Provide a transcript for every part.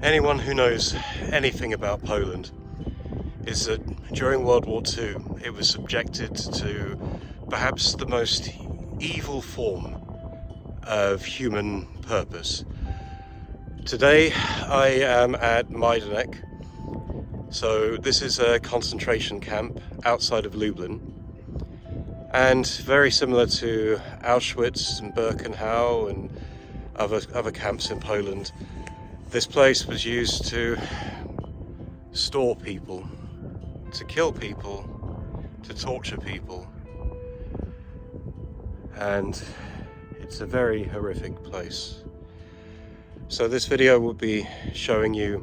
Anyone who knows anything about Poland is that during World War II it was subjected to perhaps the most evil form of human purpose. Today I am at Majdanek. So this is a concentration camp outside of Lublin, and very similar to Auschwitz and Birkenau and other camps in Poland. This place was used to store people, to kill people, to torture people, and it's a very horrific place. So this video will be showing you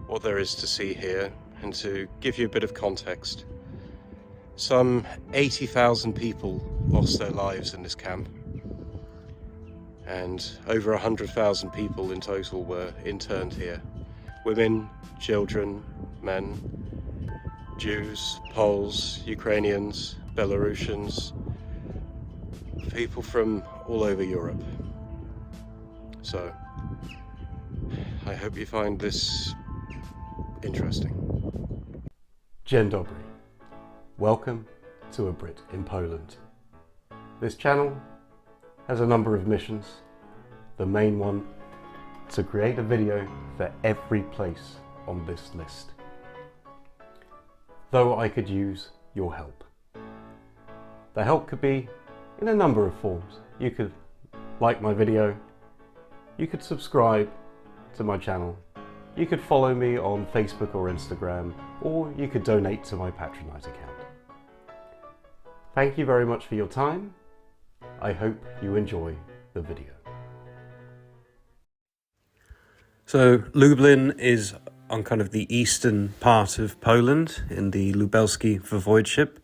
what there is to see here, and to give you a bit of context. Some 80,000 people lost their lives in this camp, and over 100,000 people in total were interned here. Women, children, men, Jews, Poles, Ukrainians, Belarusians, people from all over Europe. So I hope you find this interesting. Dzień dobry. Welcome to A Brit in Poland. This channel has a number of missions. The main one, to create a video for every place on this list. Though I could use your help. The help could be in a number of forms. You could like my video, you could subscribe to my channel, you could follow me on Facebook or Instagram, or you could donate to my Patronite account. Thank you very much for your time. I hope you enjoy the video. So Lublin is on kind of the eastern part of Poland in the Lubelski Voivodeship.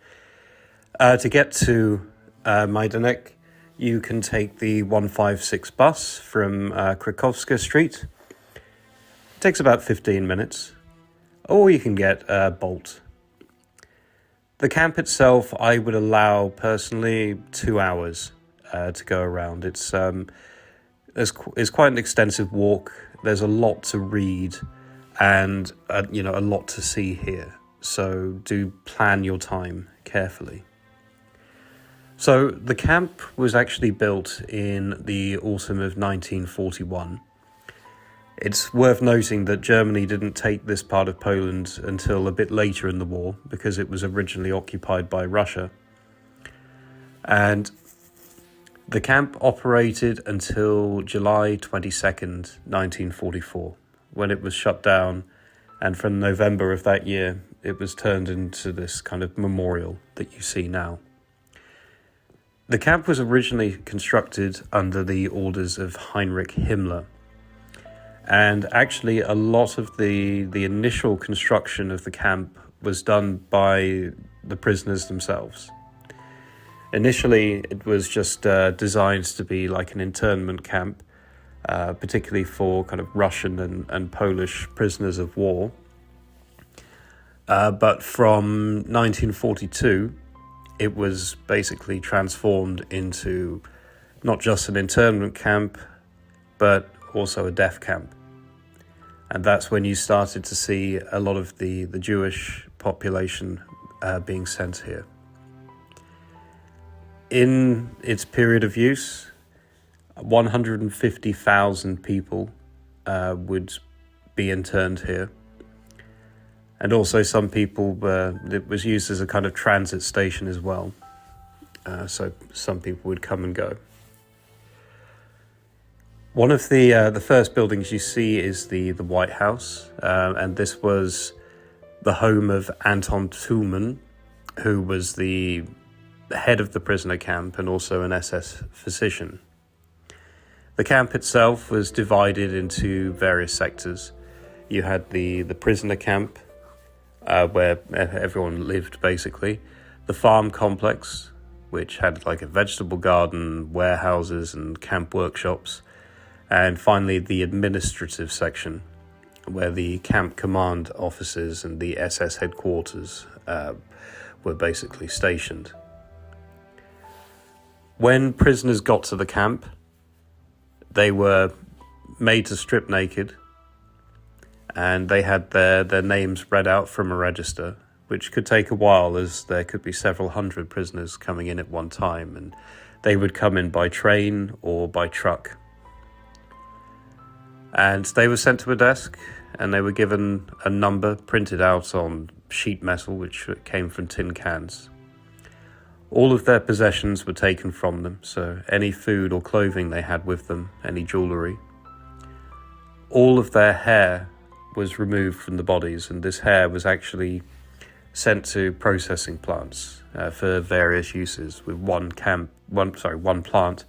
To get to Majdanek, you can take the 156 bus from Krakowska Street. It takes about 15 minutes, or you can get a Bolt. The camp itself, I would allow personally 2 hours to go around. It's quite an extensive walk. There's a lot to read, and a lot to see here. So do plan your time carefully. So the camp was actually built in the autumn of 1941. It's worth noting that Germany didn't take this part of Poland until a bit later in the war, because it was originally occupied by Russia. And the camp operated until July 22nd, 1944, when it was shut down, and from November of that year, it was turned into this kind of memorial that you see now. The camp was originally constructed under the orders of Heinrich Himmler. And actually, a lot of the initial construction of the camp was done by the prisoners themselves. Initially, it was just designed to be like an internment camp, particularly for kind of Russian and Polish prisoners of war. But from 1942, it was basically transformed into not just an internment camp, but also a death camp. And that's when you started to see a lot of the Jewish population being sent here. In its period of use, 150,000 people would be interned here. And also some people, it was used as a kind of transit station as well. So some people would come and go. One of the first buildings you see is the White House, and this was the home of Anton Thulman, who was the head of the prisoner camp and also an SS physician. The camp itself was divided into various sectors. You had the prisoner camp, where everyone lived basically, the farm complex, which had like a vegetable garden, warehouses and camp workshops, and finally the administrative section, where the camp command officers and the SS headquarters were basically stationed. When prisoners got to the camp, they were made to strip naked, and they had their names read out from a register, which could take a while as there could be several hundred prisoners coming in at one time, and they would come in by train or by truck. And they were sent to a desk, and they were given a number printed out on sheet metal, which came from tin cans. All of their possessions were taken from them, so any food or clothing they had with them, any jewellery. All of their hair was removed from the bodies, and this hair was actually sent to processing plants for various uses, with one plant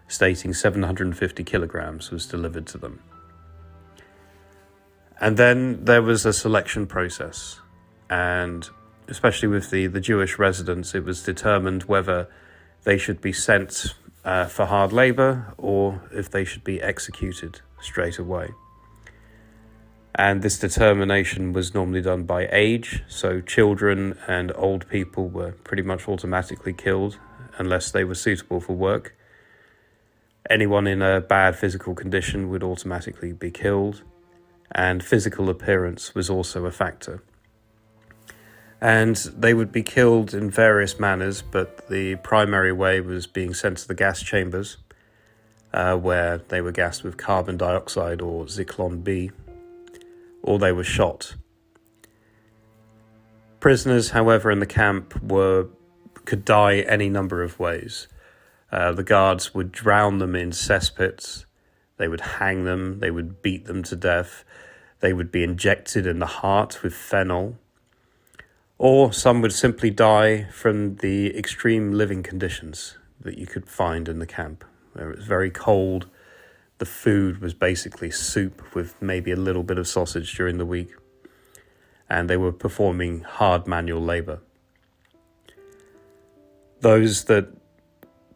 stating 750 kilograms was delivered to them. And then there was a selection process, and especially with the Jewish residents, it was determined whether they should be sent for hard labour or if they should be executed straight away. And this determination was normally done by age, so children and old people were pretty much automatically killed unless they were suitable for work. Anyone in a bad physical condition would automatically be killed, and physical appearance was also a factor. And they would be killed in various manners, but the primary way was being sent to the gas chambers, where they were gassed with carbon dioxide or Zyklon B, or they were shot. Prisoners, however, in the camp could die any number of ways. The guards would drown them in cesspits, they would hang them, they would beat them to death, they would be injected in the heart with phenol, or some would simply die from the extreme living conditions that you could find in the camp, where it was very cold. The food was basically soup with maybe a little bit of sausage during the week, and they were performing hard manual labour. Those that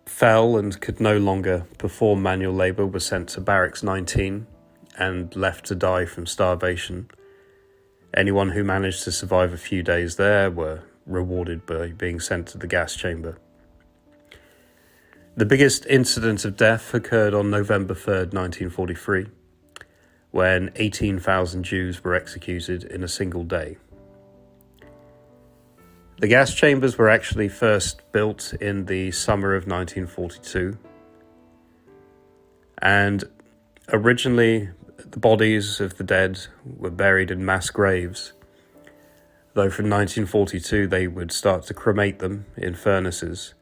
fell and could no longer perform manual labour were sent to Barracks 19 and left to die from starvation. Anyone who managed to survive a few days there were rewarded by being sent to the gas chamber. The biggest incident of death occurred on November 3rd, 1943, when 18,000 Jews were executed in a single day. The gas chambers were actually first built in the summer of 1942, and originally the bodies of the dead were buried in mass graves, though from 1942 they would start to cremate them in furnaces,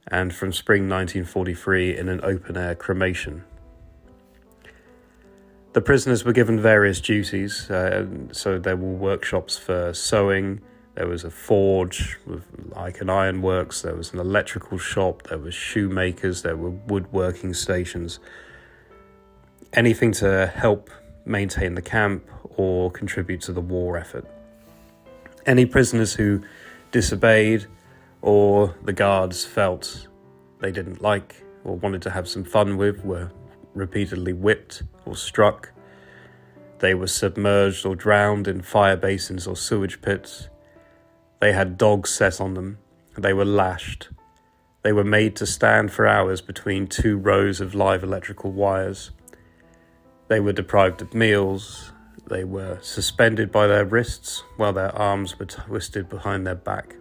and from spring 1943 in an open-air cremation. The prisoners were given various duties, so there were workshops for sewing, there was a forge with like an ironworks, there was an electrical shop, there were shoemakers, there were woodworking stations. Anything to help maintain the camp or contribute to the war effort. Any prisoners who disobeyed or the guards felt they didn't like or wanted to have some fun with were repeatedly whipped or struck. They were submerged or drowned in fire basins or sewage pits. They had dogs set on them. They were lashed. They were made to stand for hours between two rows of live electrical wires. They were deprived of meals. They were suspended by their wrists while their arms were twisted behind their back.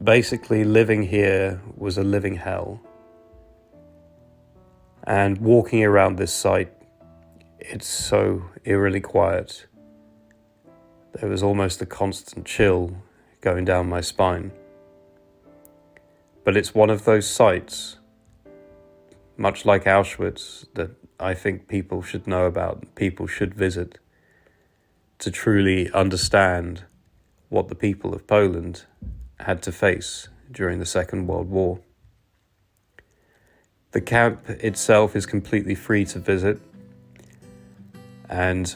Basically, living here was a living hell. And walking around this site, it's so eerily quiet. There was almost a constant chill going down my spine. But it's one of those sites, much like Auschwitz, that I think people should know about, people should visit, to truly understand what the people of Poland had to face during the Second World War. The camp itself is completely free to visit, and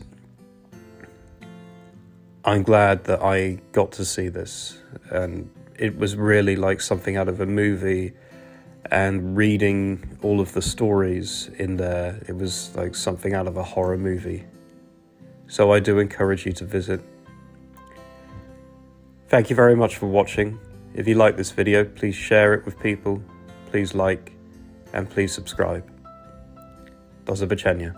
I'm glad that I got to see this, and it was really like something out of a movie, and reading all of the stories in there, it was like something out of a horror movie. So I do encourage you to visit. Thank you very much for watching. If you like this video, please share it with people, please like, and please subscribe. Do zobaczenia.